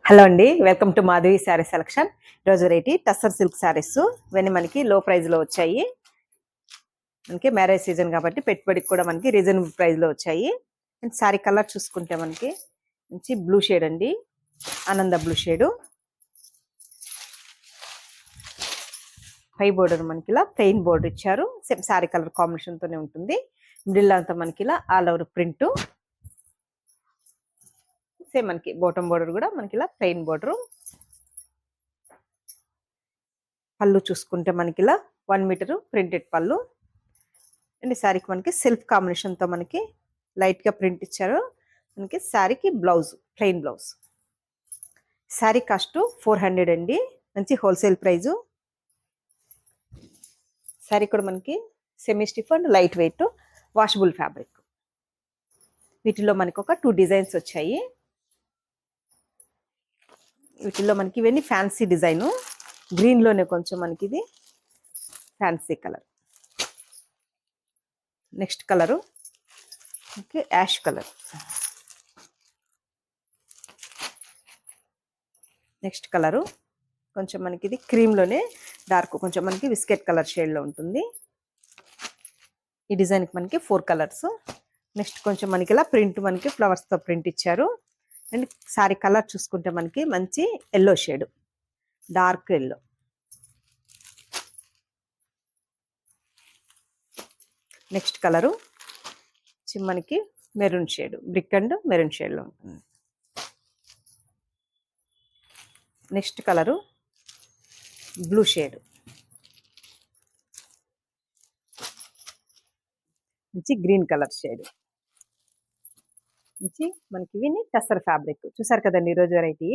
Hello అండి, welcome to Madhavi sari selection. ఈరోజు variety tussar silk saris ఇవన్నీ మనకి లో ప్రైస్లో వచ్చాయి. మనకి మ్యారేజ్ సీజన్ కాబట్టి పెట్టుబడికి కూడా మనకి రీజనబుల్ ప్రైస్లో వచ్చాయి. అండ్ శారీ కలర్ చూసుకుంటే మనకి మంచి బ్లూ షేడ్ అండి, ఆనంద బ్లూ షేడు. పై బోర్డర్ మనకి ఇలా ప్లెయిన్ బోర్డర్ ఇచ్చారు, సేమ్ శారీ కలర్ కాంబినేషన్తోనే ఉంటుంది. మిడిల్ అంతా మనకి ఇలా ఆల్ ఓవర్ ప్రింట్. సేమ్ మనకి బాటమ్ బోర్డర్ కూడా మనకి ఇలా ప్లెయిన్ బోర్డర్. పళ్ళు చూసుకుంటే మనకి ఇలా 1 మీటర్ ప్రింటెడ్ పళ్ళు అండ్ శారీకి మనకి సెల్ఫ్ కాంబినేషన్తో మనకి లైట్గా ప్రింట్ ఇచ్చారు. మనకి శారీకి blouse plain blouse. Sari cost 400 అండి, మంచి హోల్సేల్ ప్రైజు. శారీ కూడా మనకి semi stiff and light weight washable fabric. వీటిలో మనకి ఒక 2 డిజైన్స్ వచ్చాయి. వీటిల్లో మనకి ఇవన్నీ ఫ్యాన్సీ డిజైను, గ్రీన్లోనే కొంచెం మనకి ఇది fancy colour. Next colour okay ash colour. Next colour కొంచెం మనకి ఇది క్రీమ్లోనే డార్క్, కొంచెం మనకి బిస్కెట్ కలర్ షేడ్లో ఉంటుంది. ఈ డిజైన్కి మనకి 4 కలర్స్. నెక్స్ట్ కొంచెం మనకి ఇలా ప్రింట్ మనకి ఫ్లవర్స్తో ప్రింట్ ఇచ్చారు. అండ్ సారీ కలర్ చూసుకుంటే మనకి మంచి yellow shade, dark yellow. Next colour మనకి maroon shade, brick and maroon షేడ్లో ఉంటుంది. నెక్స్ట్ కలరు బ్లూ షేడ్, మంచి గ్రీన్ కలర్ షేడ్. నుంచి మనకి ఇవి టస్సర్ ఫ్యాబ్రిక్. చూసారు కదండి ఈరోజు వెరైటీ.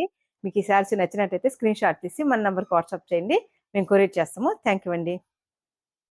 మీకు ఈ శారీస్ నచ్చినట్టయితే స్క్రీన్ షాట్ తీసి మన నెంబర్కి వాట్సాప్ చేయండి, మేము కొరియర్ చేస్తాము. థ్యాంక్ యూ అండి.